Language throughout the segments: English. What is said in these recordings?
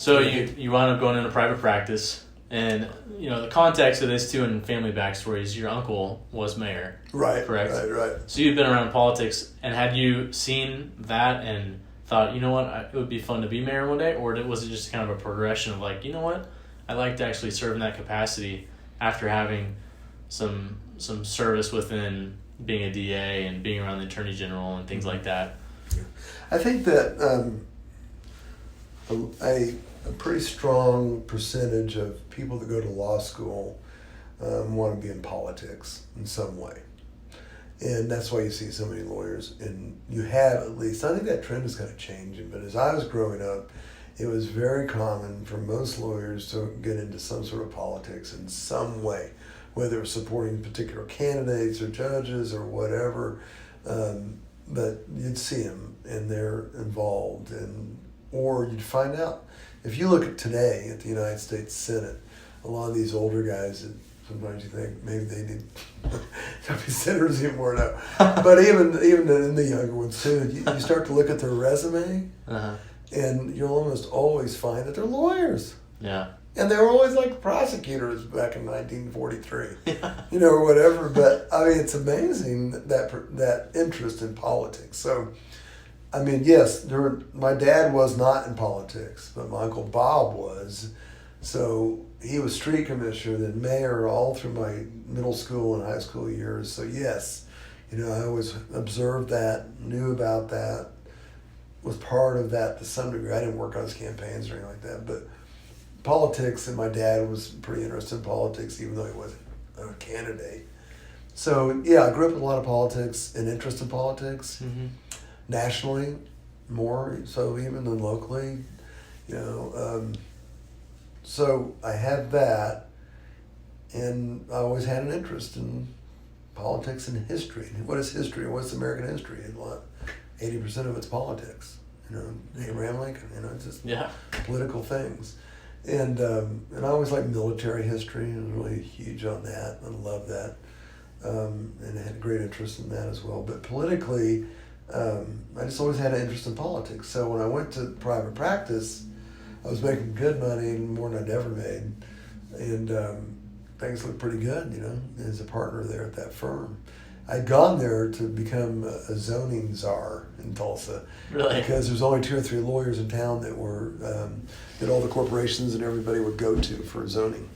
So you wound up going into private practice, and the context of this too, and family backstories. Your uncle was mayor, right? Correct. Right. So you've been around politics, and had you seen that and thought, it would be fun to be mayor one day, or was it just kind of a progression of like, I'd like to actually serve in that capacity after having some service within being a DA and being around the Attorney General and things like that? I think that a pretty strong percentage of people that go to law school want to be in politics in some way. And that's why you see so many lawyers. And you have, at least, I think that trend is kind of changing, but as I was growing up, it was very common for most lawyers to get into some sort of politics in some way, whether it was supporting particular candidates or judges or whatever. But you'd see them and they're involved, or you'd find out. If you look at today at the United States Senate, a lot of these older guys that sometimes you think maybe they need to be senators anymore now. But even in the younger ones too, you start to look at their resume, and you'll almost always find that they're lawyers. Yeah. And they were always like prosecutors back in 1943, or whatever. But I mean, it's amazing that interest in politics. So, I mean, yes, my dad was not in politics, but my Uncle Bob was. So he was street commissioner, then mayor all through my middle school and high school years. So yes, I always observed that, knew about that, was part of that to some degree. I didn't work on his campaigns or anything like that, but politics, and my dad was pretty interested in politics, even though he wasn't a candidate. So yeah, I grew up with a lot of politics and interest in politics. Mm-hmm. Nationally, more so even than locally, so I had that, and I always had an interest in politics and history. What is history? What's American history? 80% of it's politics. Abraham Lincoln. It's just political things, and I always liked military history and was really huge on that. I love that, and I had a great interest in that as well. But politically, I just always had an interest in politics. So when I went to private practice, I was making good money, more than I'd ever made, and things looked pretty good, as a partner there at that firm. I'd gone there to become a zoning czar in Tulsa. Really? Because there's only 2 or 3 lawyers in town that were that all the corporations and everybody would go to for zoning,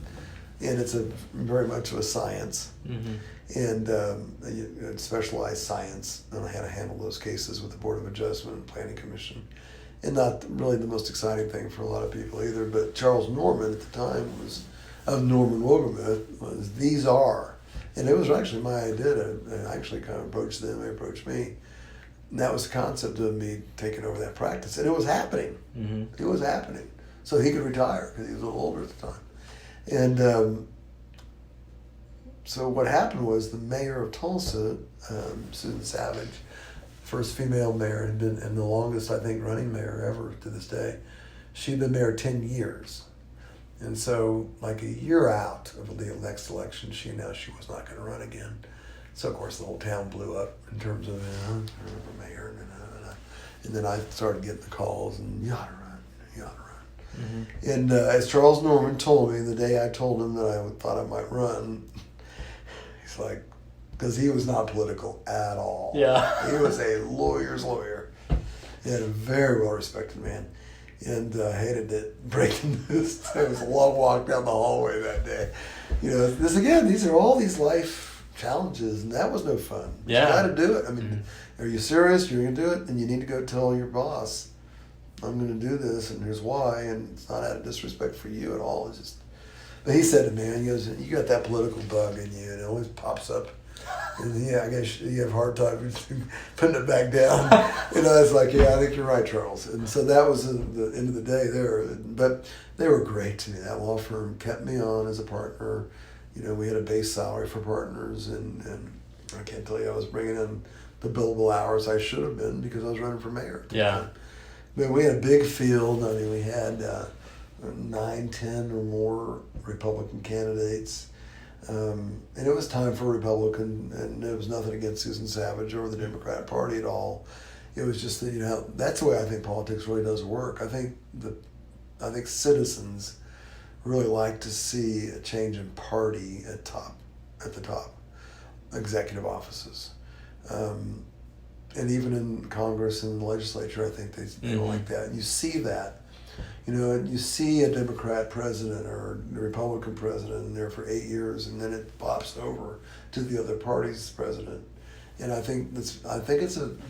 and it's very much of a science. Mm-hmm. And a specialized science, and I had to handle those cases with the Board of Adjustment and Planning Commission. And not really the most exciting thing for a lot of people either, but Charles Norman at the time of Norman Wogermuth was the czar. And it was actually my idea to actually kind of approach them, they approached me. And that was the concept of me taking over that practice. And it was happening. Mm-hmm. It was happening. So he could retire because he was a little older at the time. And so what happened was the mayor of Tulsa, Susan Savage, first female mayor, had been, and the longest, I think, running mayor ever to this day. She'd been mayor 10 years. And so, like a year out of the next election, she announced she was not going to run again. So, of course, the whole town blew up in terms of, mayor. And then I started getting the calls, and you ought to run. Mm-hmm. And as Charles Norman told me the day I told him that I thought I might run, he's like, because he was not political at all. Yeah. He was a lawyer's lawyer. He had a very well-respected man. And hated it, breaking news. It was a long walk down the hallway that day. These are all these life challenges, and that was no fun. Yeah. You got to do it. I mean, Are you serious? You're going to do it? And you need to go tell your boss, I'm going to do this, and here's why, and it's not out of disrespect for you at all. It's just, but he said to me, he goes, you got that political bug in you, and it always pops up. And I guess you have a hard time putting it back down. It's like, I think you're right, Charles. And so that was the end of the day there. But they were great to me. That law firm kept me on as a partner. We had a base salary for partners, and I can't tell you I was bringing in the billable hours I should have been because I was running for mayor. Yeah. But we had a big field. I mean, we had 9, 10 or more Republican candidates. And it was time for a Republican, and it was nothing against Susan Savage or the Democratic Party at all. It was just that, that's the way I think politics really does work. I I think citizens really like to see a change in party at the top, executive offices. And even in Congress and the legislature, I think they don't like that. You see that. You see a Democrat president or a Republican president in there for 8 years, and then it pops over to the other party's president. And I think the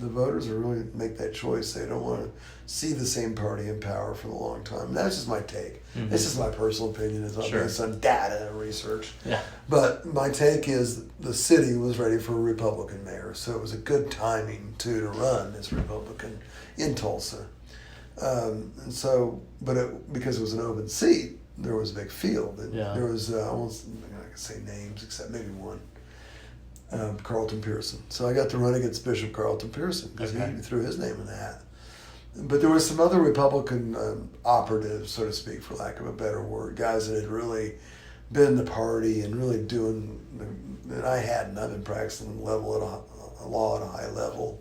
voters will really make that choice. They don't want to see the same party in power for a long time. And that's just my take. It's just my personal opinion. It's not based on data and research. Yeah. But my take is the city was ready for a Republican mayor, so it was a good timing to run as Republican in Tulsa. Because it was an open seat, there was a big field. And there was, I can say names except maybe one, Carlton Pearson. So I got to run against Bishop Carlton Pearson because he threw his name in the hat. But there were some other Republican operatives, so to speak, for lack of a better word, guys that had really been in the party and really doing, and I hadn't. I've been practicing law at a high level.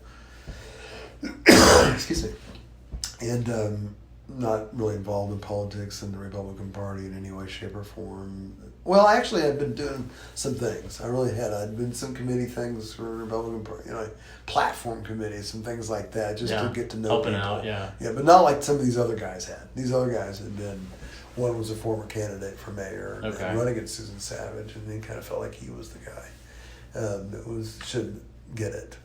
Excuse me. And not really involved in politics in the Republican Party in any way, shape, or form. Well, actually, I'd been doing some things. I really had. I'd been some committee things for the Republican Party, platform committees and things like that, just to get to know helping people. out, yeah. Yeah, but not like some of these other guys had. These other guys had been. One was a former candidate for mayor and run against Susan Savage, and he kind of felt like he was the guy that should get it.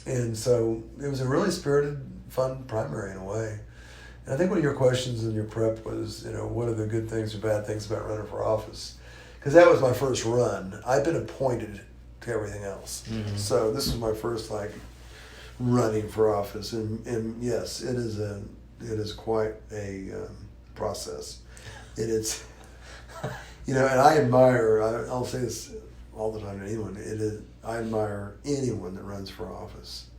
And so it was a really spirited, fun primary in a way. And I think one of your questions in your prep was, what are the good things or bad things about running for office? Because that was my first run. I've been appointed to everything else. Mm-hmm. So this was my first, running for office. And yes, it is quite a process. It is, and I admire, I'll say this all the time to anyone, I admire anyone that runs for office.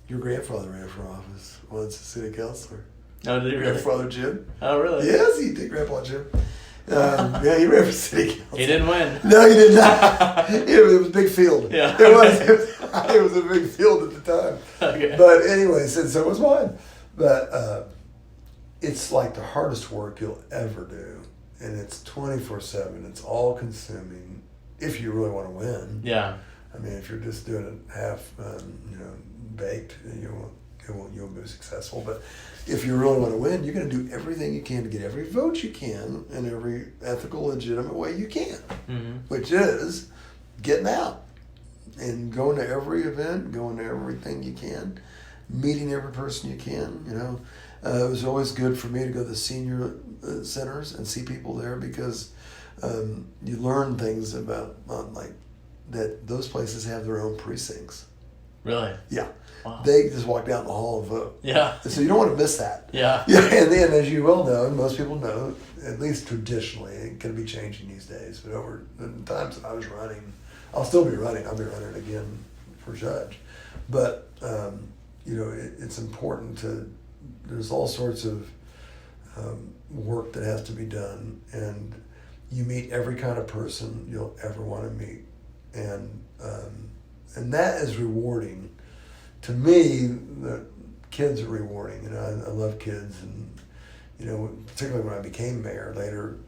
Your grandfather ran for office once, a city councilor. Oh, did he really? Grandfather Jim. Oh, really? Yes, he did, Grandpa Jim. Yeah, he ran for city council. He didn't win. No, he did not. It was a big field. Yeah. It was a big field at the time. Okay. But anyways, and so was mine. But it's like the hardest work you'll ever do. And it's 24/7. It's all consuming if you really want to win. Yeah. I mean, if you're just doing it half, baked, you'll be successful. But if you really want to win, you're going to do everything you can to get every vote you can in every ethical, legitimate way you can, which is getting out and going to every event, going to everything you can, meeting every person you can. It was always good for me to go to the senior centers and see people there because you learn things about that those places have their own precincts. Really? Yeah. Wow. They just walk down the hall and vote. Yeah. So you don't want to miss that. Yeah. Yeah. And then, as you well know, and most people know, at least traditionally, it can be changing these days. But over the times that I was running, I'll still be running. I'll be running again for judge. But it's important to. There's all sorts of work that has to be done, and you meet every kind of person you'll ever want to meet, and that is rewarding. To me, the kids are rewarding. I love kids, and particularly when I became mayor later,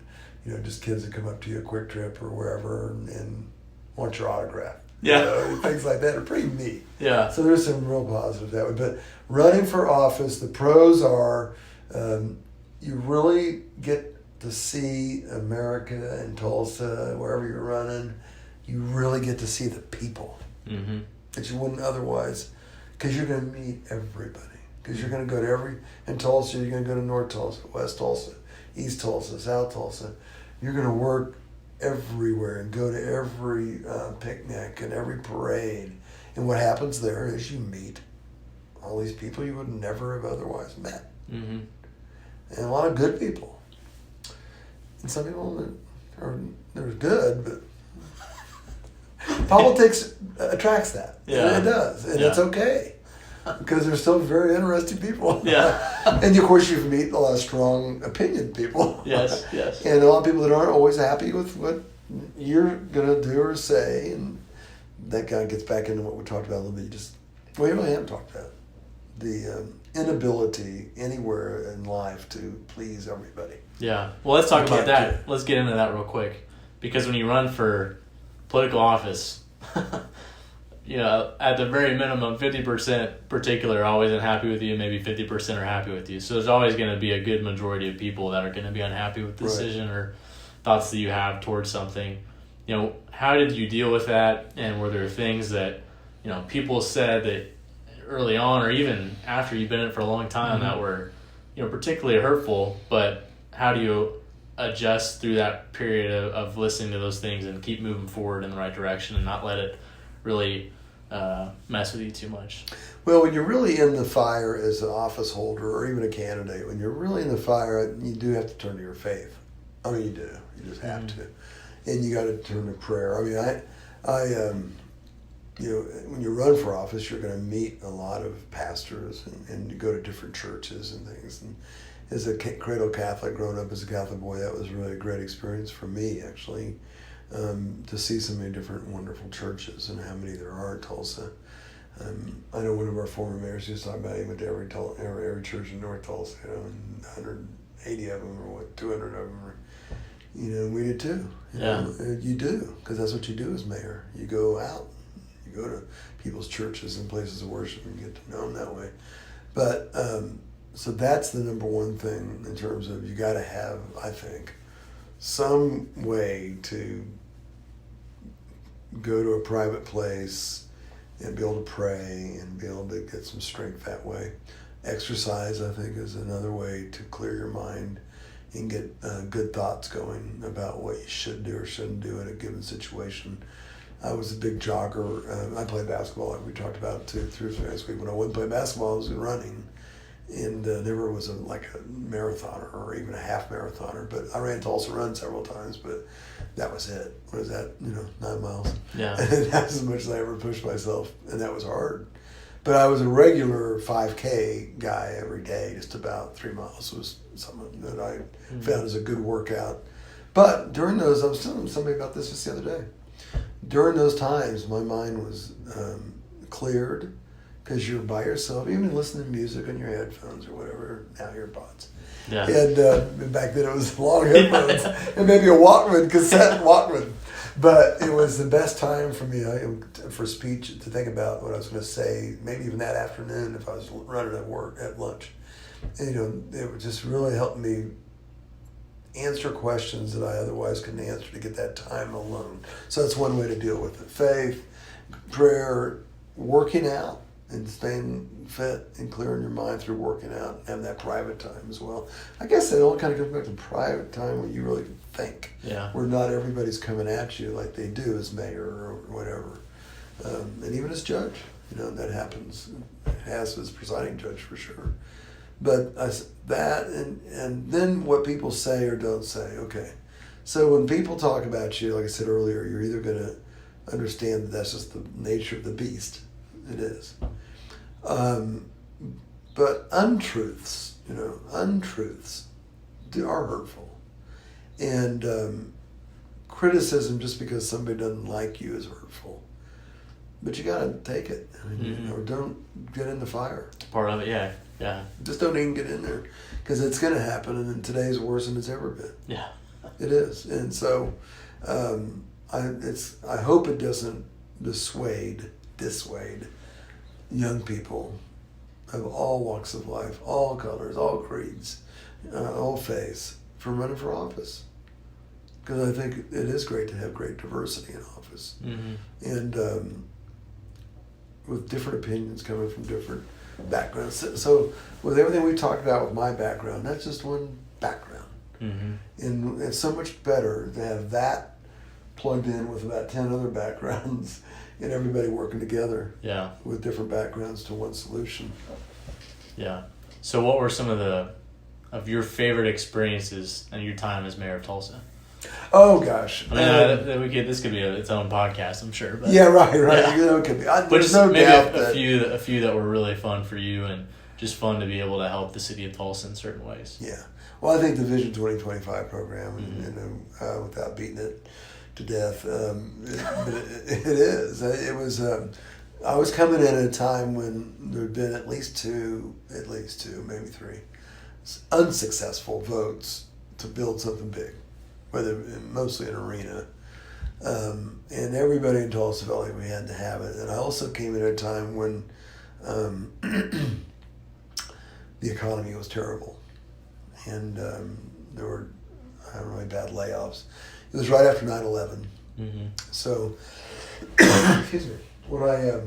just kids that come up to you at Quick Trip or wherever and want your autograph. Yeah. Things like that are pretty neat. Yeah. So there's some real positives that way. But running for office, the pros are you really get to see America and Tulsa, wherever you're running. You really get to see the people that you wouldn't otherwise, because you're going to meet everybody. Because you're going to go to in Tulsa, you're going to go to North Tulsa, West Tulsa, East Tulsa, South Tulsa. You're going to work everywhere and go to every picnic and every parade. And what happens there is you meet all these people you would never have otherwise met. Mm-hmm. And a lot of good people. And some people they're good, but politics attracts that. Yeah. It does. And it's okay. Because they're still very interesting people. Yeah. And of course you meet a lot of strong opinion people. Yes. And a lot of people that aren't always happy with what you're going to do or say. And that kind of gets back into what we talked about a little bit. We really haven't talked about. inability anywhere in life to please everybody. Yeah. Well, let's talk about that. Let's get into that real quick. Because when you run for political office, at the very minimum, 50% particular are always unhappy with you, maybe 50% are happy with you. So there's always going to be a good majority of people that are going to be unhappy with the decision or thoughts that you have towards something. How did you deal with that? And were there things that, people said that early on or even after you've been in it for a long time that were, particularly hurtful, but how do you adjust through that period of listening to those things and keep moving forward in the right direction and not let it really mess with you too much? Well, when you're really in the fire as an office holder or even a candidate, when you're really in the fire, you do have to turn to your faith. I mean, you do. You just have to. And you got to turn to prayer. I mean, when you run for office, you're going to meet a lot of pastors and you go to different churches and things. And as a cradle Catholic, growing up as a Catholic boy, that was really a great experience for me, actually, to see so many different wonderful churches and how many there are in Tulsa. I know one of our former mayors used to talk about he went to every church in North Tulsa, and 180 of them or 200 of them. We did too. You do, because that's what you do as mayor. You go out, you go to people's churches and places of worship and get to know them that way. But so that's the number one thing in terms of you got to have, I think, some way to go to a private place and be able to pray and be able to get some strength that way. Exercise, I think, is another way to clear your mind and get good thoughts going about what you should do or shouldn't do in a given situation. I was a big jogger. I played basketball, like we talked about 2 3 last week. When I wouldn't play basketball, I was running. And never was a marathoner or even a half marathoner. But I ran Tulsa Run several times, but that was it. What is that? 9 miles. Yeah. And that's as much as I ever pushed myself. And that was hard. But I was a regular 5K guy every day, just about 3 miles was something that I found as a good workout. But during those, I was telling somebody about this just the other day. During those times, my mind was cleared because you're by yourself, even listening to music on your headphones or whatever, now earpods. Yeah. And back then it was long headphones and maybe a Walkman, cassette Walkman. But it was the best time for me for speech to think about what I was going to say, maybe even that afternoon if I was running at lunch. And, it would just really help me answer questions that I otherwise couldn't answer to get that time alone. So that's one way to deal with it. Faith, prayer, working out, and staying fit and clearing your mind through working out and having that private time as well. I guess it all kind of comes back to private time where you really think. Yeah. Where not everybody's coming at you like they do as mayor or whatever. And even as judge, that happens. It has as presiding judge for sure. But that and then what people say or don't say. Okay. So when people talk about you, like I said earlier, you're either going to understand that that's just the nature of the beast. It is. But untruths are hurtful. And criticism just because somebody doesn't like you is hurtful. But you got to take it. Or don't get in the fire. Part of it, yeah. Just don't even get in there because it's going to happen. And today's worse than it's ever been. Yeah. It is. And so I hope it doesn't dissuade young people of all walks of life, all colors, all creeds, all faiths, from running for office. Because I think it is great to have great diversity in office. And with different opinions coming from different backgrounds. So with everything we talked about with my background, that's just one background. And it's so much better to have that plugged in with about 10 other backgrounds and everybody working together with different backgrounds to one solution. Yeah. So what were some of your favorite experiences in your time as mayor of Tulsa? Oh gosh! I mean, this could be its own podcast, I'm sure. But, yeah, right. Yeah. It could be. But There's no maybe doubt a few that were really fun for you and just fun to be able to help the city of Tulsa in certain ways. Yeah. Well, I think the Vision 2025 program, without beating it to death, it is. It was I was coming in at a time when there had been at least two, maybe three, unsuccessful votes to build something big, whether mostly an arena. And everybody in Tulsa felt like we had to have it. And I also came in at a time when the economy was terrible. And there were really bad layoffs. It was right after 9/11. Mm-hmm. So, excuse me, when I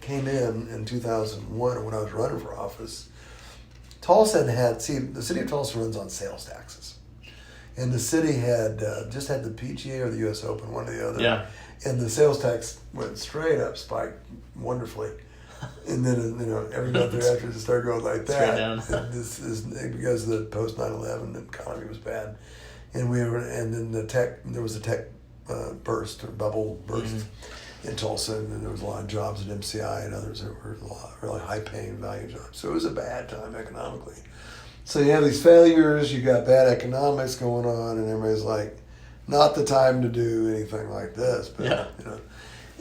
came in 2001, when I was running for office, Tulsa the city of Tulsa runs on sales taxes. And the city had just had the PGA or the U.S. Open, one or the other. Yeah. And the sales tax went straight up, spiked wonderfully. And then, every month thereafter it started going like that. Straight down. And this is because the post 9/11 economy was bad. And then there was a tech bubble burst in Tulsa, and then there was a lot of jobs at MCI and others that were a lot of really high paying value jobs. So it was a bad time economically. So you have these failures, you got bad economics going on, and everybody's like, not the time to do anything like this. But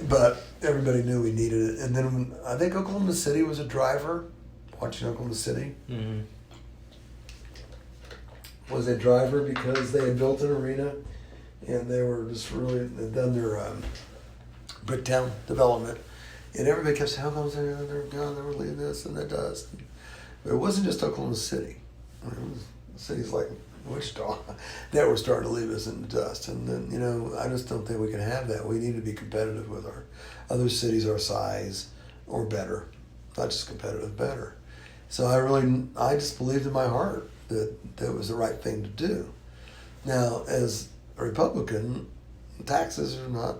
but everybody knew we needed it. And then I think Oklahoma City was a driver. Watching Oklahoma City was a driver because they had built an arena, and they were just they'd done their Bricktown development, and everybody kept saying, "How come they're gone? They were leaving this and that does." But it wasn't just Oklahoma City. It was cities like Wichita that were starting to leave us in the dust. And then, I just don't think we can have that. We need to be competitive with our other cities our size or better. Not just competitive, better. So I just believed in my heart that that was the right thing to do. Now, as a Republican, taxes are not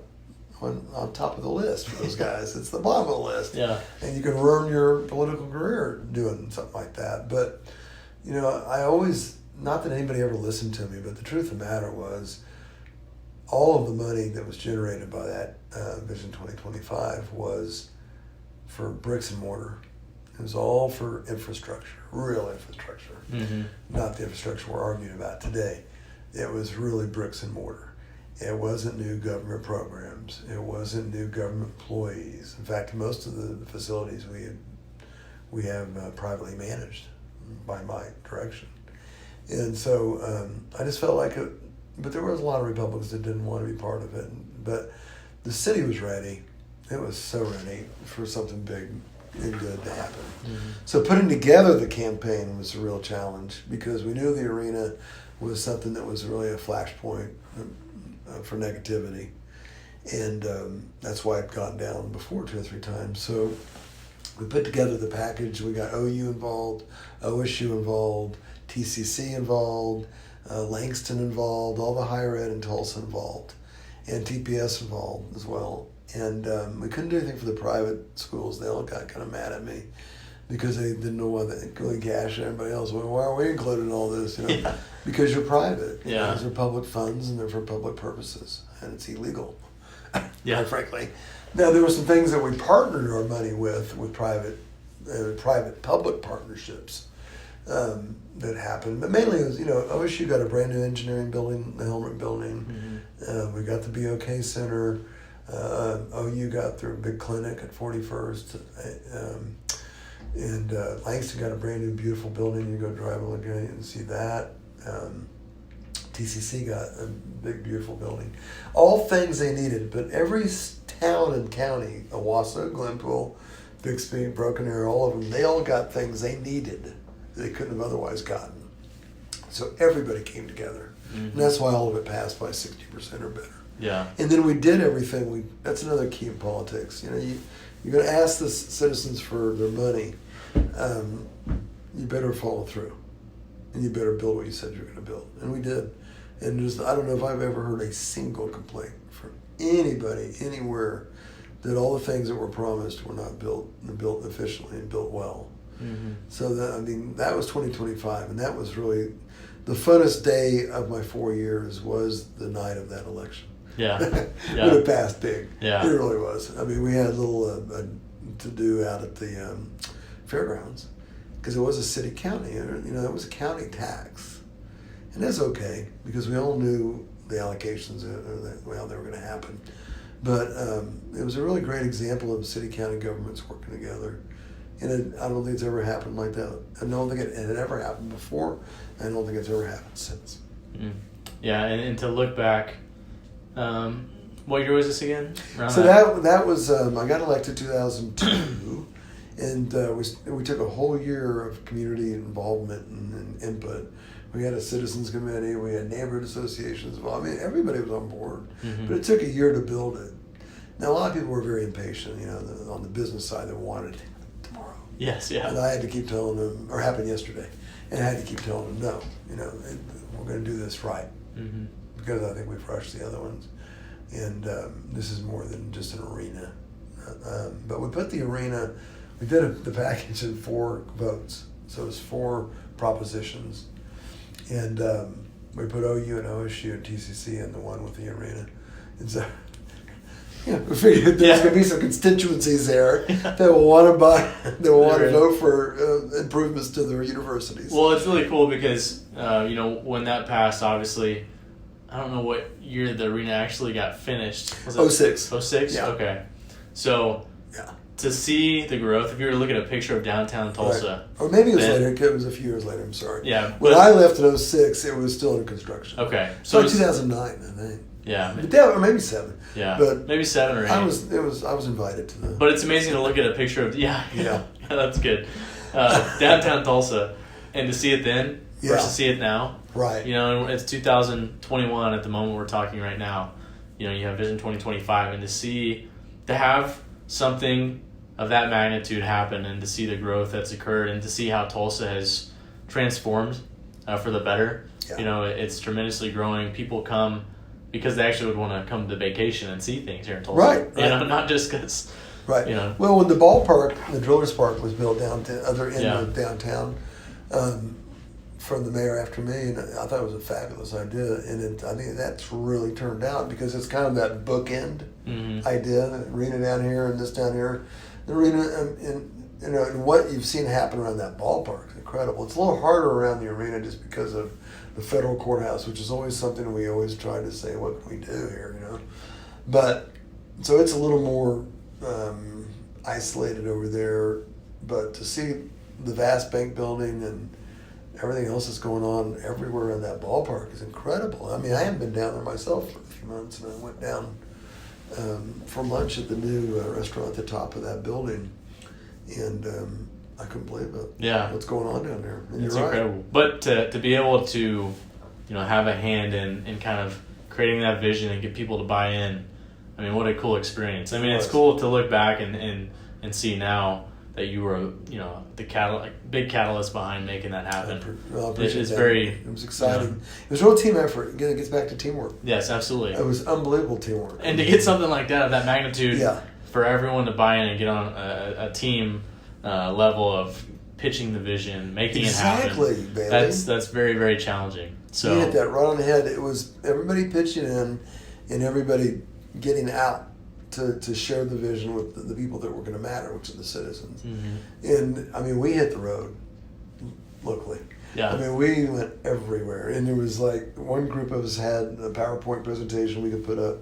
on top of the list for those guys. It's the bottom of the list. Yeah. And you can ruin your political career doing something like that. But, I always, not that anybody ever listened to me, but the truth of the matter was all of the money that was generated by that Vision 2025 was for bricks and mortar. It was all for infrastructure, real infrastructure, not the infrastructure we're arguing about today. It was really bricks and mortar. It wasn't new government programs. It wasn't new government employees. In fact, most of the facilities we have privately managed by my direction. And so I just felt like it, but there was a lot of Republicans that didn't want to be part of it. But the city was ready. It was so ready for something big and good to happen. So putting together the campaign was a real challenge because we knew the arena was something that was really a flashpoint for negativity. And that's why I'd gone down before 2 or 3 times. So we put together the package. We got OU involved, OSU involved, TCC involved, Langston involved, all the higher ed in Tulsa involved, and TPS involved as well. And we couldn't do anything for the private schools. They all got kind of mad at me because they didn't know why they really gash everybody else. Well, why are we included in all this? Because you're private. Those are public funds and they're for public purposes, and it's illegal. Quite frankly. Now there were some things that we partnered our money with private-public partnerships that happened, but mainly it was OSU got a brand new engineering building, the Helmert Building. We got the BOK Center. OU got their big clinic at 41st, and Langston got a brand new beautiful building. You go drive and look at it and see that. TCC got a big beautiful building. All things they needed, but every town and county, Owasso, Glenpool, Bixby, Broken Arrow, all of them, they all got things they needed that they couldn't have otherwise gotten. So everybody came together. And that's why all of it passed by 60% or better. Yeah. And then we did everything. That's another key in politics. You're going to ask the citizens for their money. You better follow through. And you better build what you said you're going to build. And we did. And I don't know if I've ever heard a single complaint from anybody, anywhere, that all the things that were promised were not built efficiently and built well. So that was 2025, and that was really the funnest day of my 4 years was the night of that election. Yeah. Would have passed big. Yeah. It really was. I mean, we had a little to do out at the fairgrounds because it was a city county. It was a county tax, and that's okay because we all knew the allocations how they were going to happen. But it was a really great example of city county governments working together. And I don't think it's ever happened like that. I don't think it had ever happened before. I don't think it's ever happened since. Mm. Yeah, and to look back, what year was this again? So that was, I got elected 2002, and we took a whole year of community involvement and input. We had a citizens committee, we had neighborhood associations involved. I mean, everybody was on board, but it took a year to build it. Now, a lot of people were very impatient, on the business side, that wanted it tomorrow. Yes, yeah. And I had to keep telling them, or happened yesterday, and I had to keep telling them, no, we're going to do this right. Mm-hmm. Because I think we've rushed the other ones. And this is more than just an arena. But we put the arena, we did the package in 4 votes. So it was 4 propositions. And we put OU and OSU and TCC in the one with the arena. And so, we figured there's going to be some constituencies there that will want to vote for improvements to their universities. Well, it's really cool because, when that passed, obviously, I don't know what year the arena actually got finished. Was it 06. 06? Yeah. Okay. So, to see the growth, if you were to look at a picture of downtown Tulsa. Right. Or maybe it was later. It was a few years later, I'm sorry. Yeah. When I left in 06, it was still in construction. Okay. So 2009, I think. Yeah. Or maybe 7. Yeah. But maybe 7 or 8. I was invited to the. But it's amazing to look at a picture of yeah, that's good. Downtown Tulsa, and to see it then versus see it now. Right. It's 2021 at the moment we're talking right now. You have Vision 2025, and to have something of that magnitude happen, and to see the growth that's occurred, and to see how Tulsa has transformed for the better. Yeah. It's tremendously growing. People come because they actually would want to come to vacation and see things here in Tulsa. Right. Not just because. Right. Well, when the ballpark, the Drillers Park, was built down to other end of downtown, from the mayor after me, and I thought it was a fabulous idea. And I think that's really turned out because it's kind of that bookend idea, the arena down here and this down here. The arena, and what you've seen happen around that ballpark is incredible. It's a little harder around the arena just because of the federal courthouse, which is always something we always try to say, what can we do here, But, so it's a little more isolated over there, but to see the vast bank building and everything else that's going on everywhere in that ballpark is incredible. I mean, I haven't been down there myself for a few months, and I went down for lunch at the new restaurant at the top of that building, and I couldn't believe it. Yeah, what's going on down there? And it's you're incredible. Right. But to be able to, have a hand in kind of creating that vision and get people to buy in. I mean, what a cool experience. I mean, it's cool to look back and see now that you were, the big catalyst behind making that happen. I appreciate that. It was exciting. It was a real team effort. Again, it gets back to teamwork. Yes, absolutely. It was unbelievable teamwork. And to get something like that of that magnitude, for everyone to buy in and get on a team level of pitching the vision, making it happen. Exactly, Bailey. That's very, very challenging. So you hit that right on the head. It was everybody pitching in and everybody getting out to share the vision with the people that were going to matter, which are the citizens. Mm-hmm. And, I mean, we hit the road locally. Yeah. I mean, we went everywhere. And there was like one group of us had a PowerPoint presentation we could put up,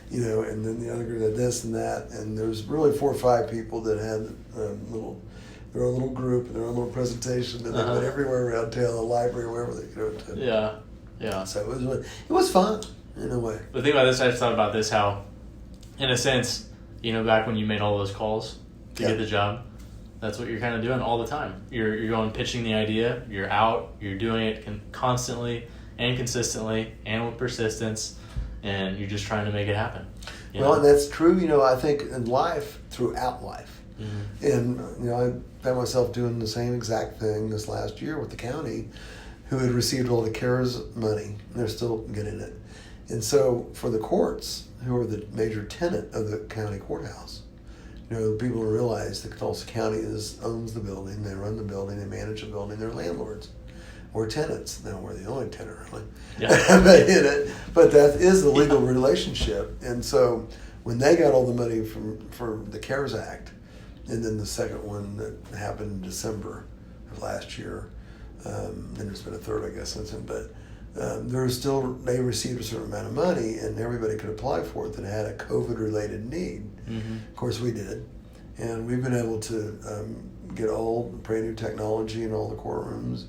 and then the other group had this and that. And there was really 4 or 5 people that had their own little group and their own little presentation. And they went everywhere around town, the library, wherever they could go to. Yeah. So it was fun in a way. The thing about this, I just thought about this, how, in a sense, back when you made all those calls to get the job, that's what you're kind of doing all the time. You're going pitching the idea, you're out, you're doing it constantly and consistently and with persistence, and you're just trying to make it happen. And that's true, I think in life, throughout life. Mm-hmm. And, I found myself doing the same exact thing this last year with the county, who had received all the CARES money, and they're still getting it. And so for the courts, who are the major tenant of the county courthouse, people realize that Tulsa County owns the building, they run the building, they manage the building, they're landlords. We're tenants. Now we're the only tenant, really. Yeah. But that is the legal relationship. And so when they got all the money from the CARES Act, and then the second one that happened in December of last year, then there's been a third, I guess, since then, but they received a certain amount of money, and everybody could apply for it that had a COVID-related need. Of course, we did, and we've been able to get all brand new technology in all the courtrooms.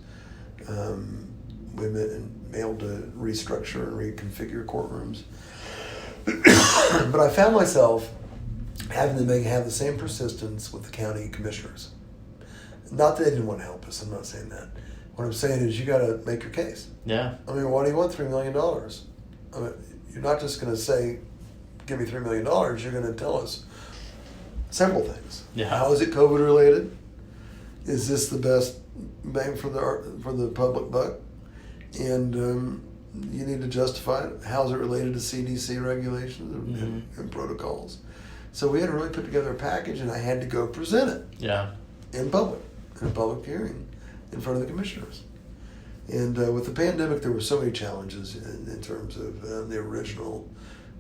We've been able to restructure and reconfigure courtrooms. But I found myself having to have the same persistence with the county commissioners. Not that they didn't want to help us, I'm not saying that. What I'm saying is you got to make your case. Yeah. I mean, why do you want $3 million? I mean, you're not just going to say, give me $3 million, you're going to tell us several things. Yeah. How is it COVID related? Is this the best bang for the public buck? And you need to justify it. How is it related to CDC regulations and protocols? So we had to really put together a package, and I had to go present it. Yeah. In public, in a public hearing, in front of the commissioners. And with the pandemic, there were so many challenges in terms of the original.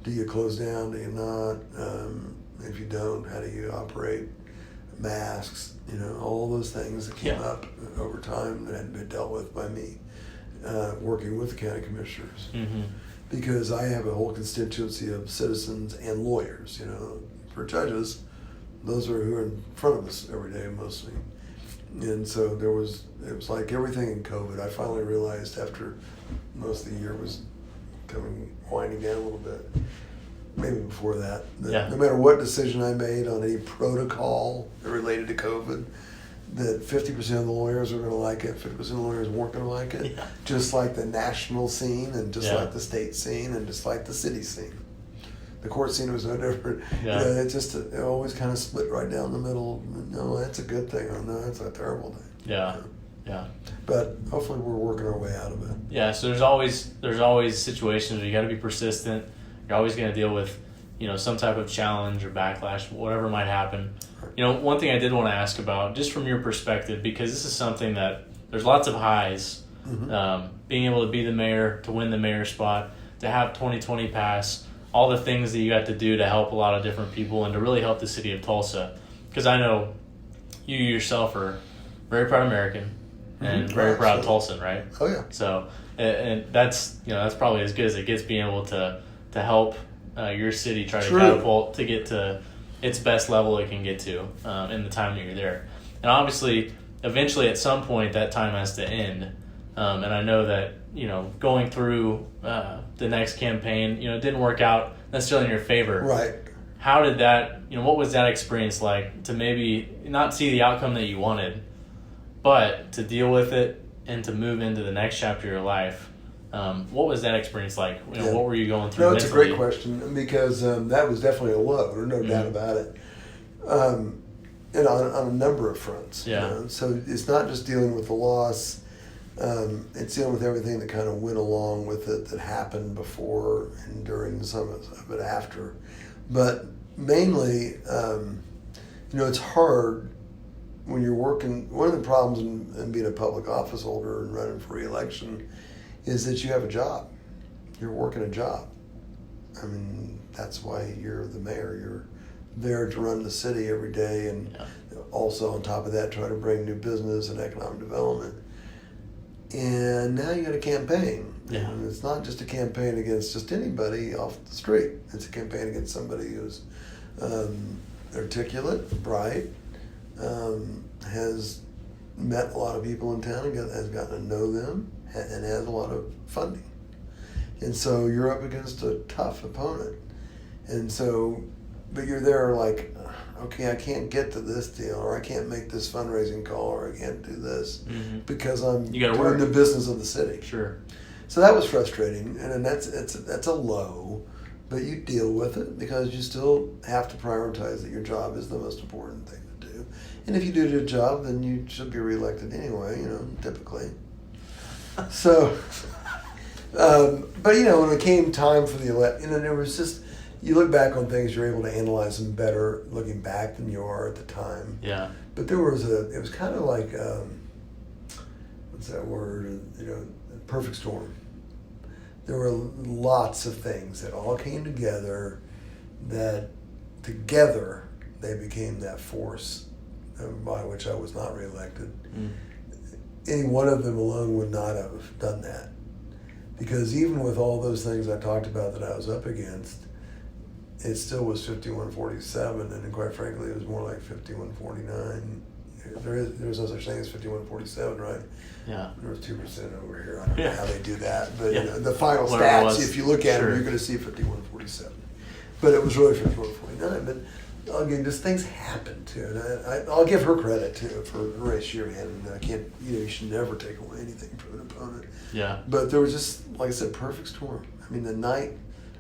Do you close down? Do you not? If you don't, how do you operate? Masks, all those things that came up over time that had been dealt with by me, working with the county commissioners. Because I have a whole constituency of citizens and lawyers, for judges, those are who are in front of us every day mostly. And so it was like everything in COVID. I finally realized after most of the year was winding down a little bit, maybe before that no matter what decision I made on any protocol related to COVID, that 50% of the lawyers were going to like it, 50% of the lawyers weren't going to like it, just like the national scene and just like the state scene and just like the city scene. The court scene was no different. It always kind of split right down the middle. No, that's a good thing, or no, that's a terrible thing. Yeah. But hopefully we're working our way out of it. Yeah, so there's always situations where you got to be persistent. You're always going to deal with, some type of challenge or backlash, whatever might happen. One thing I did want to ask about, just from your perspective, because this is something that there's lots of highs. Being able to be the mayor, to win the mayor spot, to have 2020 pass, all the things that you got to do to help a lot of different people and to really help the city of Tulsa. Because I know you yourself are very proud American and very proud Tulsan, right? Oh yeah. So, and that's probably as good as it gets, being able to help your city try to catapult to get to its best level it can get to in the time that you're there. And obviously, eventually at some point that time has to end. And I know that, going through the next campaign, it didn't work out necessarily in your favor. Right. How did that, what was that experience like to maybe not see the outcome that you wanted, but to deal with it and to move into the next chapter of your life? What was that experience like? What were you going through mentally? It's a great question, because that was definitely a low, there's no doubt about it. And on a number of fronts. So it's not just dealing with the loss. It's dealing with everything that kind of went along with it, that happened before and during, some of it after. But mainly, it's hard when you're working. One of the problems in being a public office holder and running for re-election is that you have a job. You're working a job. I mean, that's why you're the mayor. You're there to run the city every day, and also on top of that, try to bring new business and economic development. And now you got a campaign. And it's not just a campaign against just anybody off the street. It's a campaign against somebody who's articulate, bright, has met a lot of people in town and has gotten to know them, and has a lot of funding. And so you're up against a tough opponent. And so, but you're there like, okay, I can't get to this deal, or I can't make this fundraising call, or I can't do this because I'm doing the business of the city. Sure. So that was frustrating, and that's a low, but you deal with it because you still have to prioritize that your job is the most important thing to do. And if you do your job, then you should be reelected anyway, typically. So, but when it came time for the election, there was just, you look back on things, you're able to analyze them better looking back than you are at the time. Yeah. But it was kind of like, what's that word? Perfect storm. There were lots of things that all came together, that together they became that force by which I was not reelected. Any one of them alone would not have done that. Because even with all those things I talked about that I was up against, it still was 51-47, and quite frankly, it was more like 51-49. There's no such thing as 51-47, right? Yeah. There was 2% over here. I don't know how they do that, but Yeah. you know, the final Whatever stats, if you look at them, you're going to see 51-47. But it was really 51-49. But again, just things happen too, and I'll give her credit too for the race she ran. And I can't, you should never take away anything from an opponent. Yeah. But there was just, like I said, perfect storm. I mean, the night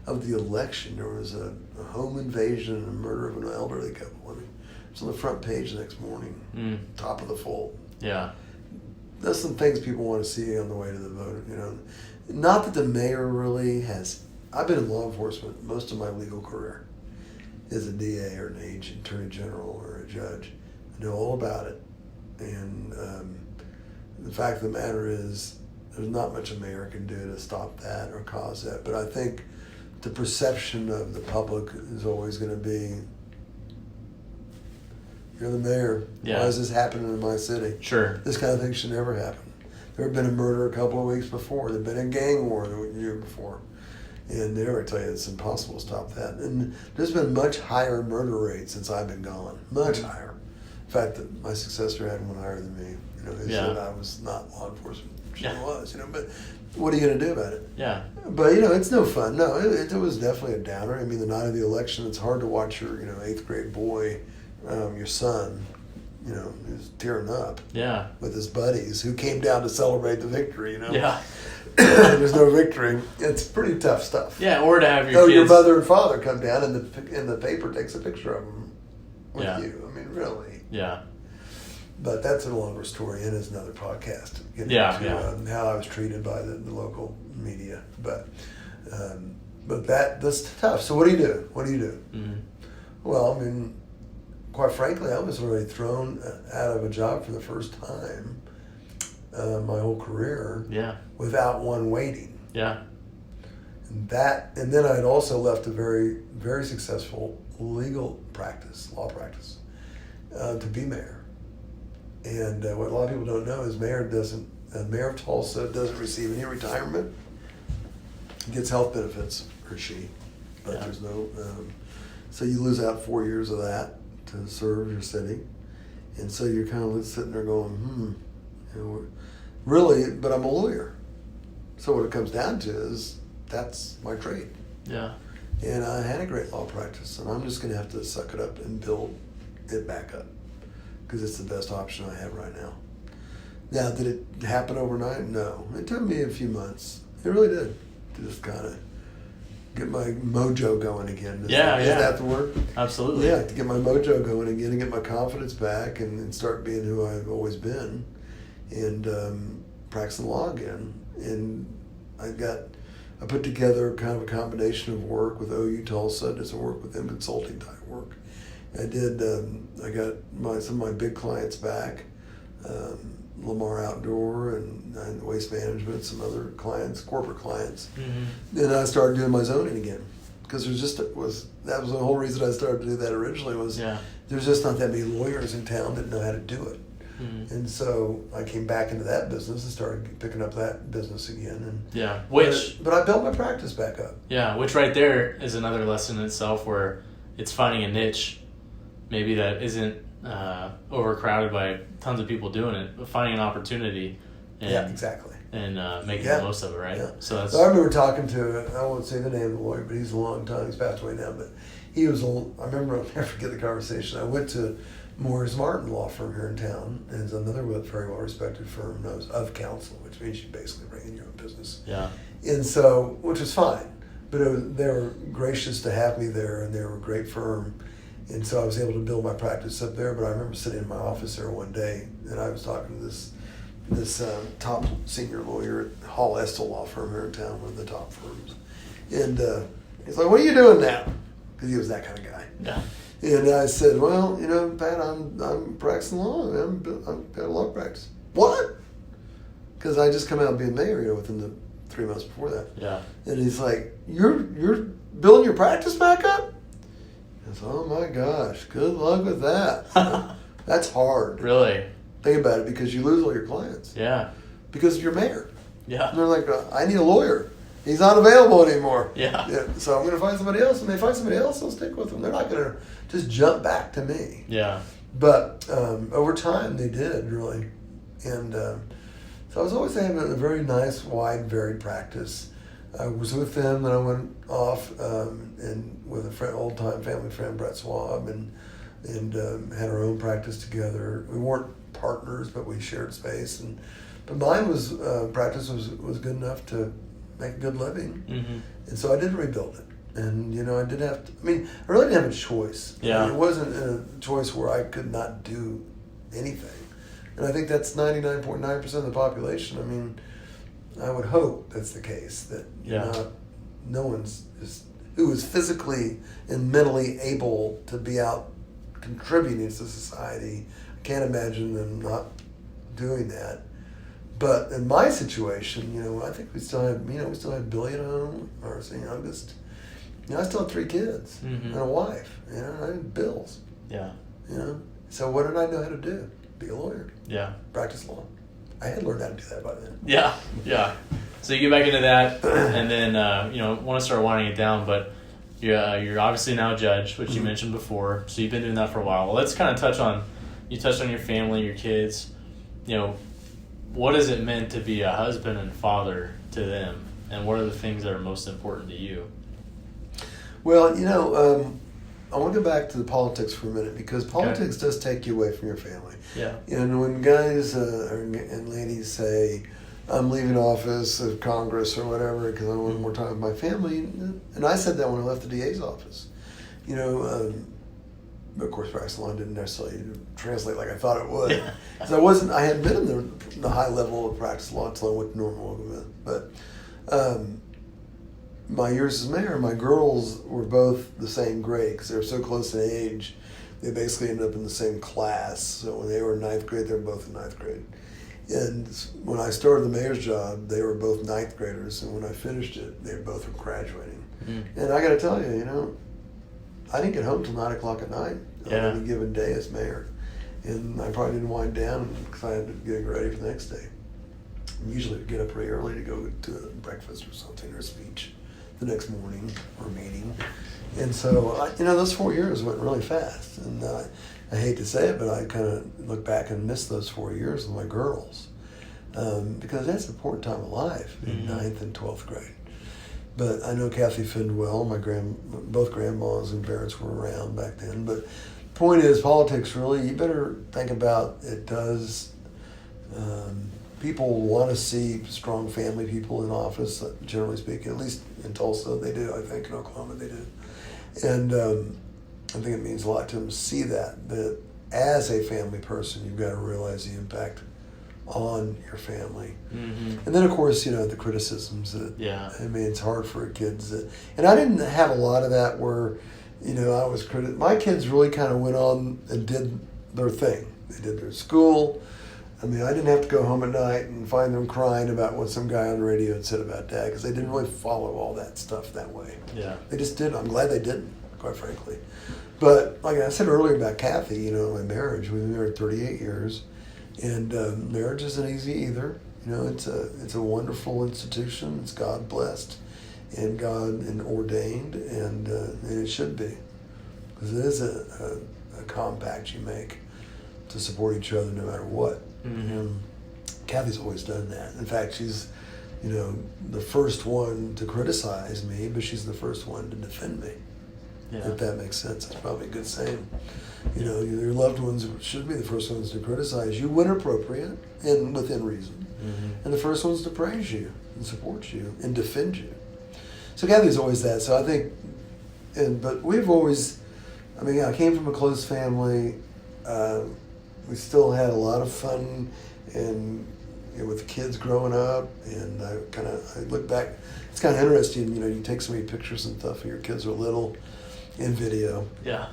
of the election, there was a home invasion and a murder of an elderly couple. I mean, it was on the front page the next morning, top of the fold. Yeah. That's some things people want to see on the way to the vote. Not that the mayor really has. I've been in law enforcement most of my legal career as a DA or an attorney general or a judge. I know all about it, and the fact of the matter is, there's not much a mayor can do to stop that or cause that. But I think the perception of the public is always going to be, you're the mayor. Yeah. Why is this happening in my city? Sure. This kind of thing should never happen. There had been a murder a couple of weeks before. There had been a gang war the year before. And they never tell you it's impossible to stop that. And there's been much higher murder rates since I've been gone. Much higher. In fact, my successor had one higher than me. He said I was not law enforcement. She was, but what are you going to do about it? Yeah. But, it's no fun. No, it was definitely a downer. I mean, the night of the election, it's hard to watch your, 8th grade boy, your son, who's tearing up. Yeah. With his buddies who came down to celebrate the victory, Yeah. There's no victory. It's pretty tough stuff. Yeah, or to have your kids. Your mother and father come down and the paper takes a picture of them with you. I mean, really. Yeah. But that's a longer story and is another podcast. How I was treated by the local media. But that's tough. So what do you do? Mm-hmm. Well, I mean, quite frankly, I was already thrown out of a job for the first time my whole career. Yeah. Without one waiting. Yeah. And then I had also left a very, very successful law practice, to be mayor. And what a lot of people don't know is mayor of Tulsa doesn't receive any retirement. He gets health benefits, or she, but there's no, so you lose out 4 years of that to serve your city. And so you're kind of sitting there going, really, but I'm a lawyer. So what it comes down to is that's my trade. Yeah. And I had a great law practice, and I'm just going to have to suck it up and build it back up because it's the best option I have right now. Now, did it happen overnight? No. It took me a few months. It really did to just kind of get my mojo going again. Is that the word? Absolutely. Yeah, to get my mojo going again and get my confidence back and start being who I've always been and practicing law again. And I put together kind of a combination of work with OU Tulsa, did some work with them, consulting type work. I got some of my big clients back, Lamar Outdoor and Waste Management, some other clients, corporate clients. Mm-hmm. Then I started doing my zoning again because that was the whole reason I started to do that originally was there's just not that many lawyers in town that know how to do it. Mm-hmm. And so I came back into that business and started picking up that business again. But I built my practice back up. Yeah, which right there is another lesson in itself where it's finding a niche maybe that isn't overcrowded by tons of people doing it, but finding an opportunity. And, exactly. And making the most of it, right? Yeah. So I remember talking to, I won't say the name of the lawyer, but he's a long time, he's passed away now, but I remember, I'll never forget the conversation. I went to Morris Martin law firm here in town, and it's another very well-respected firm of counsel, which means you basically bring in your own business. Yeah. And so, which was fine, but they were gracious to have me there, and they were a great firm, and so I was able to build my practice up there. But I remember sitting in my office there one day, and I was talking to this top senior lawyer at Hall Estel law firm here in town, one of the top firms, and he's like, "What are you doing now?" Because he was that kind of guy. Yeah. And I said, "Well, Pat, I'm practicing law. I've got a law practice." What? Because I just come out being mayor, within the 3 months before that. Yeah. And he's like, "You're building your practice back up?" I said, "Oh my gosh, good luck with that." That's hard. Really? Think about it, because you lose all your clients. Yeah. Because you're mayor. And they're like, I need a lawyer. He's not available anymore. Yeah. So I'm going to find somebody else. And they find somebody else, they'll stick with them. They're not going to just jump back to me. Yeah. But over time, they did, really. And so I was always having a very nice, wide, varied practice. I was with them, then I went off and with a friend, old-time family friend, Brett Swab, and had our own practice together. We weren't partners, but we shared space. But mine was practice was good enough to make a good living, and so I did rebuild it. And I did have to. I mean, I really didn't have a choice. Yeah, I mean, it wasn't a choice where I could not do anything. And I think that's 99.9% of the population. I mean, I would hope that's the case. That no one's who is physically and mentally able to be out contributing to society. I can't imagine them not doing that. But in my situation, I think we still had Billy at home, our youngest. I still had 3 kids and a wife. I had bills. Yeah. So what did I know how to do? Be a lawyer. Yeah. Practice law. I had learned how to do that by then. Yeah. Yeah. So you get back into that, and then want to start winding it down, but you're obviously now a judge, which you mentioned before. So you've been doing that for a while. Well, let's kind of touched on your family, your kids. What has it meant to be a husband and father to them, and what are the things that are most important to you? Well, I want to go back to the politics for a minute, because politics does take you away from your family. Yeah. And when guys and ladies say, I'm leaving office of Congress or whatever because I want more time with my family, and I said that when I left the DA's office. Of course, practice law didn't necessarily translate like I thought it would. Because I hadn't been in the high level of practice law until I went to normal government. But my years as mayor, my girls were both the same grade because they were so close in age. They basically ended up in the same class. So when they were in 9th grade, they were both in 9th grade. And when I started the mayor's job, they were both 9th graders. And when I finished it, they both were graduating. And I got to tell you, I didn't get home till 9 o'clock at night on any given day as mayor. And I probably didn't wind down because I had to get ready for the next day. Usually I'd get up pretty early to go to breakfast or something, or a speech the next morning or meeting. And so, those 4 years went really fast. And I hate to say it, but I kind of look back and miss those 4 years with my girls. Because that's an important time of life in 9th and 12th grade. But I know Kathy Findwell, both grandmas and parents were around back then. But the point is, politics really, you better think about it does. People want to see strong family people in office, generally speaking. At least in Tulsa they do, I think. In Oklahoma they do. And I think it means a lot to them to see that as a family person, you've got to realize the impact on your family. And then, of course, the criticisms that, it's hard for kids. And I didn't have a lot of that where, I was my kids really kind of went on and did their thing. They did their school. I didn't have to go home at night and find them crying about what some guy on the radio had said about Dad, because they didn't really follow all that stuff that way. Yeah. They just didn't. I'm glad they didn't, quite frankly. But like I said earlier about Kathy, my marriage, we've been married 38 years. And marriage isn't easy either. It's a wonderful institution. It's God blessed, and God ordained, and it should be, because it is a compact you make to support each other no matter what. Kathy's always done that. In fact, she's the first one to criticize me, but she's the first one to defend me. If that makes sense. It's probably a good saying. Your loved ones should be the first ones to criticize you when appropriate and within reason. And the first ones to praise you and support you and defend you. So Kathy's always that. So I think, but we've always, I came from a close family. We still had a lot of fun and with the kids growing up. And I look back, it's kind of interesting, you take so many pictures and stuff when your kids are little in video. Yeah.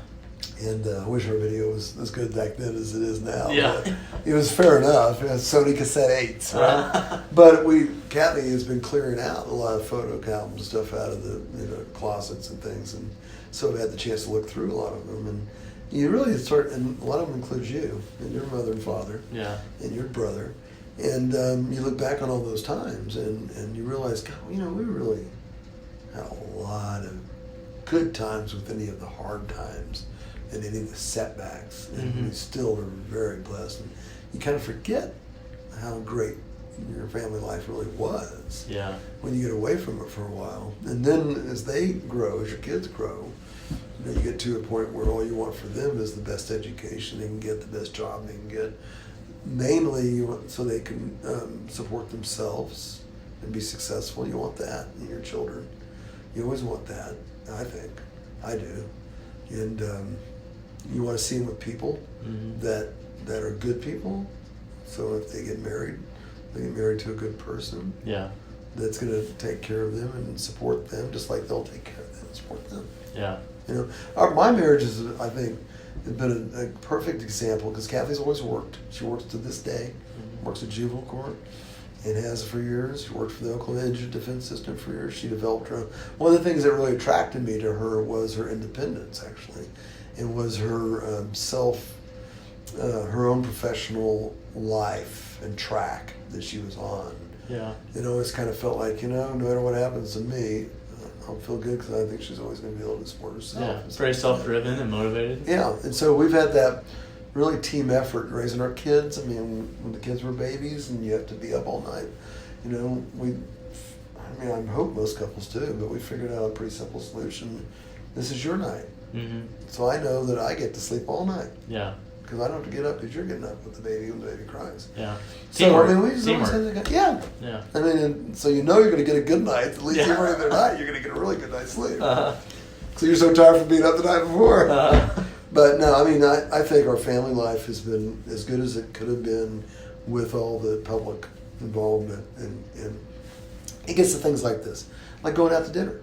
And I wish our video was as good back then as it is now. Yeah. But it was fair enough. It was Sony cassette 8s, right? But Kathy has been clearing out a lot of photo albums and stuff out of the closets and things, and so I've had the chance to look through a lot of them. And you really start, and a lot of them includes you and your mother and father, and your brother, And you look back on all those times and you realize, God, we really had a lot of good times with any of the hard times and any of the setbacks. And we still are very blessed. And you kind of forget how great your family life really was when you get away from it for a while. And then as they grow, as your kids grow, you get to a point where all you want for them is the best education they can get, the best job they can get. Mainly, you want so they can support themselves and be successful. You want that in your children. You always want that, I think. I do. And you want to see them with people that are good people. So if they get married to a good person. Yeah. That's going to take care of them and support them, just like they'll take care of them and support them. Yeah. My marriage is, I think, has been a perfect example because Kathy's always worked. She works to this day, works at juvenile court, and has for years. She worked for the Oklahoma Indigent Defense System for years. She developed her own. One of the things that really attracted me to her was her independence, actually, and was her her own professional life and track that she was on. Yeah. It always kind of felt like, no matter what happens to me, I'll feel good because I think she's always going to be able to support herself. Yeah, very self-driven and motivated. Yeah, and so we've had that really team effort raising our kids. I mean, when the kids were babies and you have to be up all night, I hope most couples do, but we figured out a pretty simple solution. This is your night. So I know that I get to sleep all night. Yeah. Because I don't have to get up because you're getting up with the baby when the baby cries. Yeah. Teamwork. So, we just always say that. Yeah. Yeah. I mean, so you're going to get a good night. At least every other night, you're going to get a really good night's sleep. So you're so tired from being up the night before. But no, I mean, I think our family life has been as good as it could have been with all the public involvement. And it gets to things like this, like going out to dinner.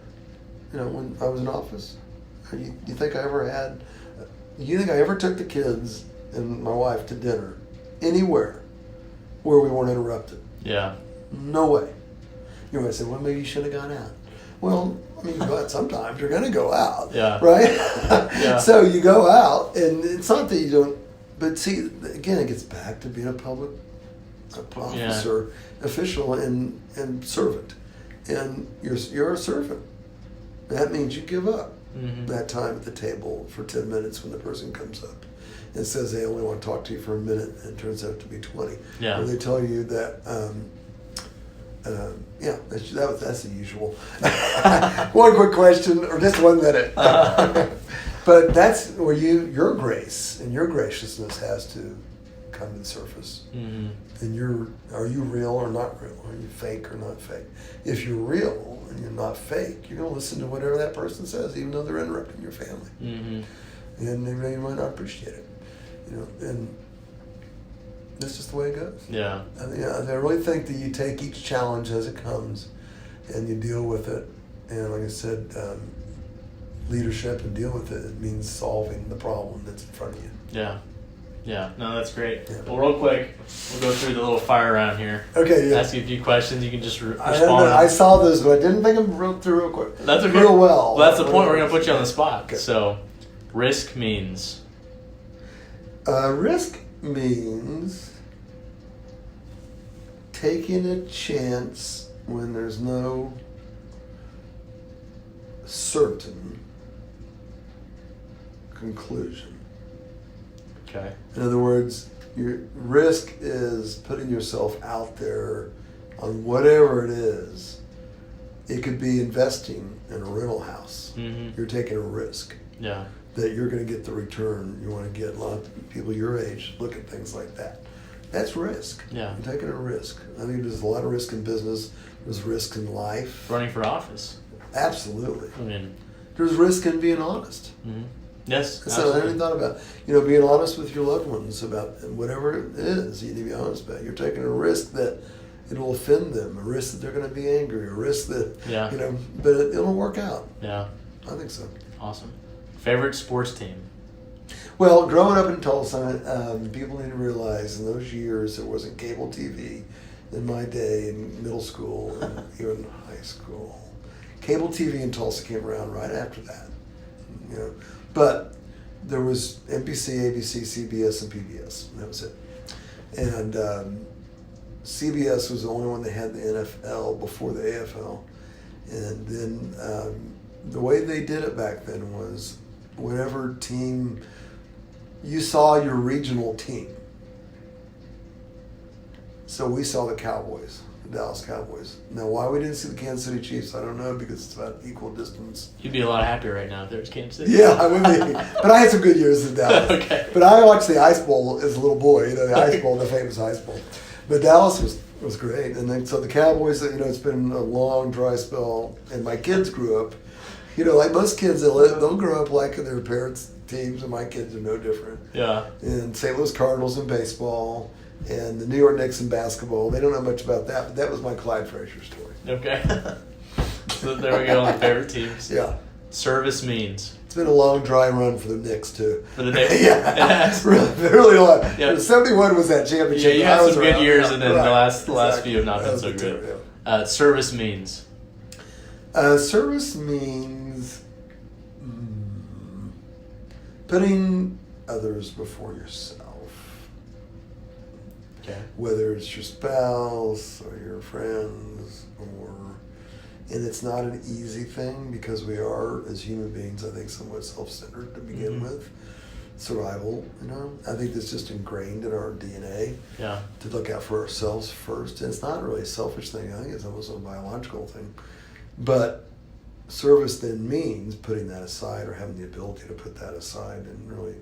When I was in office, you think I ever took the kids and my wife to dinner anywhere where we weren't interrupted? Yeah. No way. You might say, well, maybe you should have gone out. Well, I mean, but sometimes you're going to go out. Yeah. Right? Yeah. So you go out, and it's not that you don't, but see, again, it gets back to being a public officer, official, and servant. And you're a servant. That means you give up that time at the table for 10 minutes when the person comes up and says they only want to talk to you for a minute, and it turns out to be 20. Yeah. Or they tell you that, that's the usual. One quick question, or just 1 minute. But that's where your grace and your graciousness has to come to the surface. And are you real or not real? Are you fake or not fake? If you're real and you're not fake, you're going to listen to whatever that person says, even though they're interrupting your family. And they might not appreciate it. And that's just the way it goes. Yeah. I really think that you take each challenge as it comes and you deal with it. And like I said, leadership and deal with it means solving the problem that's in front of you. Yeah. Yeah, no, that's great. Yeah. Well, real quick, we'll go through the little fire round here. Okay, yeah. Ask you a few questions. You can just respond. I saw this, but I didn't think of real through real quick. That's okay. Real well. Well, that's the point. We're going to put you on the spot. Okay. So, risk means? Risk means taking a chance when there's no certain conclusion. Okay. In other words, your risk is putting yourself out there on whatever it is. It could be investing in a rental house. You're taking a risk. Yeah. That you're going to get the return you want to get. A lot of people your age look at things like that. That's risk. Yeah. You're taking a risk. I mean, there's a lot of risk in business. There's risk in life. Running for office. Absolutely. I mean, there's risk in being honest. Yes. So I hadn't thought about, being honest with your loved ones about whatever it is you need to be honest about. You're taking a risk that it will offend them, a risk that they're going to be angry, a risk that, but it'll work out. Yeah. I think so. Awesome. Favorite sports team? Well, growing up in Tulsa, people need to realize in those years there wasn't cable TV in my day in middle school and even high school. Cable TV in Tulsa came around right after that. But there was NBC, ABC, CBS, and PBS. And that was it. And CBS was the only one that had the NFL before the AFL. And then the way they did it back then was whenever team, you saw your regional team. So we saw the Cowboys, the Dallas Cowboys. Now, why we didn't see the Kansas City Chiefs, I don't know, because it's about equal distance. You'd be a lot happier right now if there was Kansas City. Yeah, I would be. But I had some good years in Dallas. Okay. But I watched the Ice Bowl as a little boy, the Ice Bowl, the famous Ice Bowl. But Dallas was great. And then so the Cowboys, it's been a long, dry spell. And my kids grew up, like most kids, they'll grow up liking their parents' teams, and my kids are no different. Yeah. And St. Louis Cardinals in baseball, and the New York Knicks in basketball. They don't know much about that, but that was my Clyde Frazier story. Okay. So there we go on the favorite teams. Yeah. Service means. It's been a long, dry run for the Knicks, too. For the Knicks? Yeah. really long. Yep. 71 was that championship. Yeah, you had some good years, and then right. the last few have not been so good. Yeah. Service means. Service means putting others before yourself. Okay. Whether it's your spouse or your friends, and it's not an easy thing because we are, as human beings, I think, somewhat self-centered to begin with. Survival, I think that's just ingrained in our DNA. Yeah. To look out for ourselves first. And it's not really a selfish thing. I think it's almost a biological thing. But service then means putting that aside, or having the ability to put that aside and really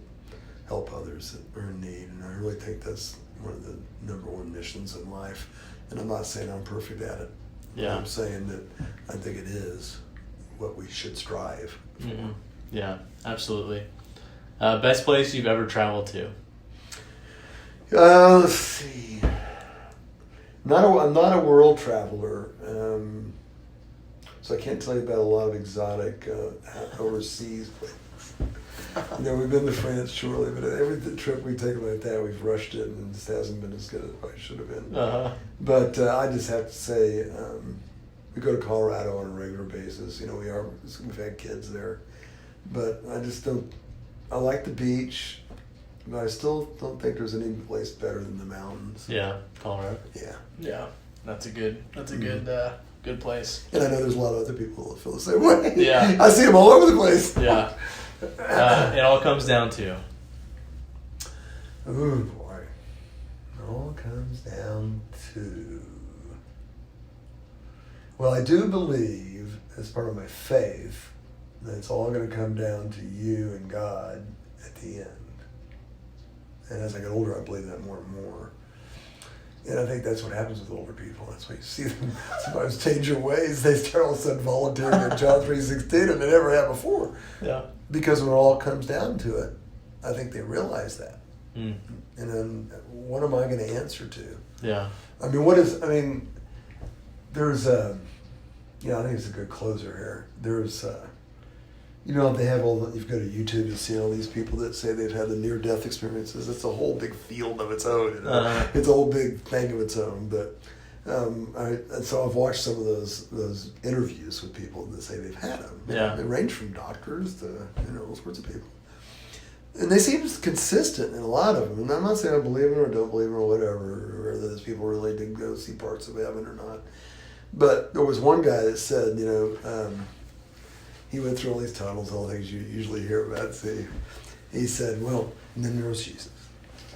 help others that are in need. And I really think that's one of the number one missions in life. And I'm not saying I'm perfect at it. Yeah. I'm saying that I think it is what we should strive for. Mm-hmm. Yeah, absolutely. Best place you've ever traveled to? Let's see. I'm not a world traveler, so I can't tell you about a lot of exotic overseas places. We've been to France, surely, but every trip we take like that, we've rushed it, and it just hasn't been as good as it probably should have been. Uh-huh. But I just have to say, we go to Colorado on a regular basis. We've had kids there, but I just don't. I like the beach, but I still don't think there's any place better than the mountains. Yeah, Colorado. Yeah. Yeah, that's a good good place. And I know there's a lot of other people that feel the same way. Yeah. I see them all over the place. Yeah. It all comes down to. Oh boy. It all comes down to. Well, I do believe, as part of my faith, that it's all going to come down to you and God at the end. And as I get older, I believe that more and more. And I think that's what happens with older people. That's why you see them sometimes change their ways. They start all of a sudden volunteering at John 3:16, and they never have before. Yeah. Because when it all comes down to it, I think they realize that. Mm. And then what am I going to answer to? Yeah. There's I think it's a good closer here. There's, they have you go to YouTube and see all these people that say they've had the near-death experiences. It's a whole big field of its own. It's a whole big thing of its own. But and so I've watched some of those interviews with people that say they've had them. Yeah. They range from doctors to all sorts of people. And they seem consistent in a lot of them. And I'm not saying I believe them or don't believe them or whatever, or whether those people really did go see parts of heaven or not. But there was one guy that said, he went through all these tunnels, all the things you usually hear about. See, he said, well, and then there was Jesus.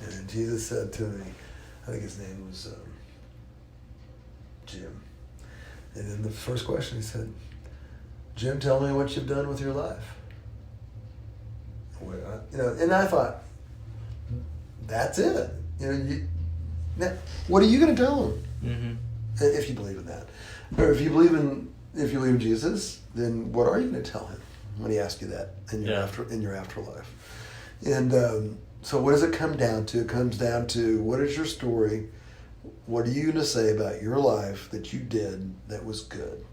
And Jesus said to me, I think his name was Jim. And then the first question he said, Jim, tell me what you've done with your life. And I thought, that's it. Now, what are you going to tell him? Mm-hmm. If you believe in that, or if you believe in Jesus, then what are you going to tell him when he asks you that in your afterlife? And so, what does it come down to? It comes down to, what is your story? What are you going to say about your life that you did that was good?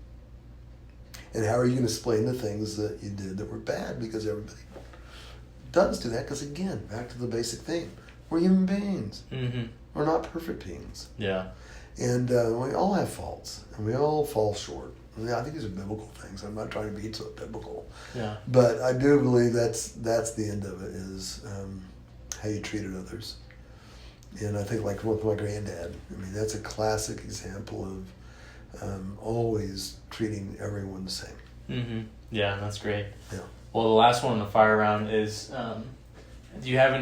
And how are you going to explain the things that you did that were bad? Because everybody does do that. Because again, back to the basic theme, we're human beings. Mm-hmm. We're not perfect beings. Yeah. And we all have faults, and we all fall short. I think these are biblical things. I'm not trying to be so biblical. Yeah. But I do believe that's the end of it, is how you treated others. And I think like with my granddad, I mean, that's a classic example of always treating everyone the same. Mm-hmm. Yeah, that's great. Yeah. Well, the last one in the fire round is, do you have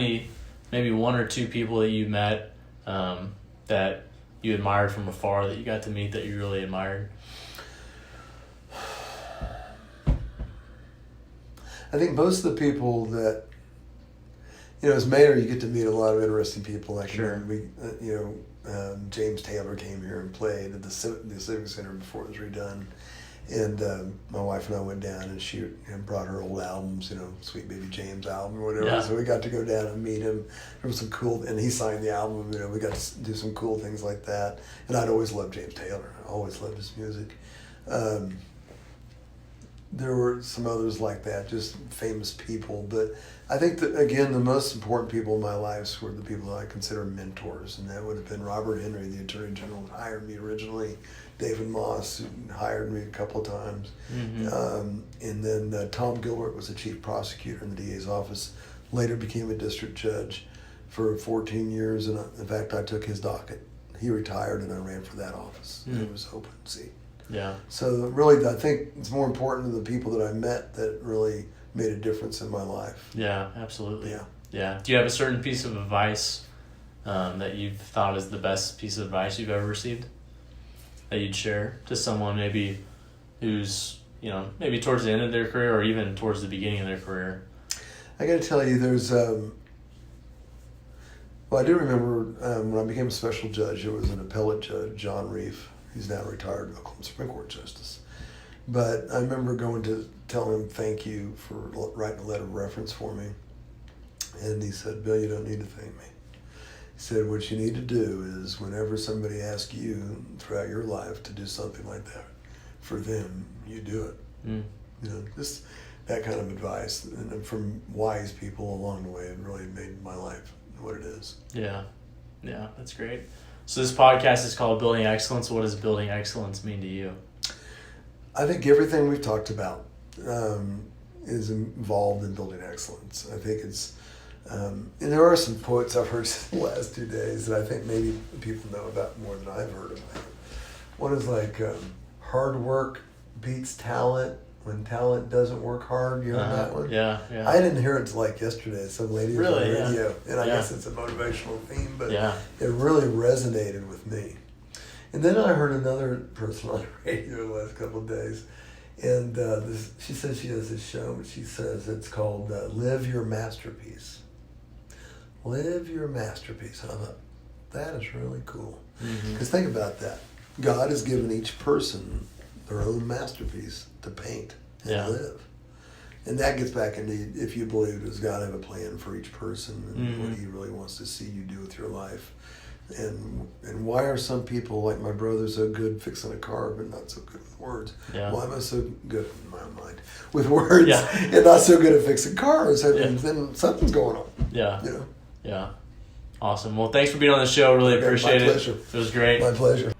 maybe one or two people that you met that you admired from afar, that you got to meet that you really admired? I think most of the people that, as mayor, you get to meet a lot of interesting people. Like, sure. James Taylor came here and played at the Civic Center before it was redone. And my wife and I went down, and she brought her old albums, Sweet Baby James album or whatever. Yeah. So we got to go down and meet him. There was some cool, and he signed the album. We got to do some cool things like that. And I'd always loved James Taylor. I always loved his music. There were some others like that, just famous people. But I think that, again, the most important people in my life were the people that I consider mentors. And that would have been Robert Henry, the Attorney General, who hired me originally. David Moss, who hired me a couple of times. Mm-hmm. And then Tom Gilbert was the chief prosecutor in the DA's office, later became a district judge for 14 years. And in fact, I took his docket. He retired, and I ran for that office. Mm-hmm. It was open seat. Yeah. So really, I think it's more important to the people that I met that really made a difference in my life. Yeah, absolutely. Yeah. Yeah. Do you have a certain piece of advice that you've thought is the best piece of advice you've ever received that you'd share to someone maybe who's, maybe towards the end of their career or even towards the beginning of their career? I got to tell you, there's, I do remember when I became a special judge, there was an appellate judge, John Reef. He's now retired Oklahoma Supreme Court Justice. But I remember going to tell him thank you for writing a letter of reference for me. And he said, "Bill, you don't need to thank me." He said, "What you need to do is whenever somebody asks you throughout your life to do something like that for them, you do it." Mm. Just that kind of advice. And from wise people along the way, it really made my life what it is. Yeah. Yeah, that's great. So this podcast is called Building Excellence. What does building excellence mean to you? I think everything we've talked about is involved in building excellence. I think it's, and there are some quotes I've heard the last 2 days that I think maybe people know about more than I've heard about. One is like, hard work beats talent when talent doesn't work hard. You know that one? Yeah. I didn't hear it until like yesterday. Some lady was on the radio, and I guess it's a motivational theme, but it really resonated with me. And then I heard another person on the radio the last couple of days, and she says she has this show, but she says it's called Live Your Masterpiece. Live Your Masterpiece. And I thought, that is really cool. Because think about that. God has given each person their own masterpiece to paint and live. And that gets back into, if you believe, does God have a plan for each person and what he really wants to see you do with your life? And why are some people like my brother so good fixing a car but not so good with words? Yeah. Why am I so good in my mind with words and not so good at fixing cars? Then something's going on. Yeah. Yeah. Awesome. Well, thanks for being on the show. Really appreciate it. My pleasure. It was great. My pleasure.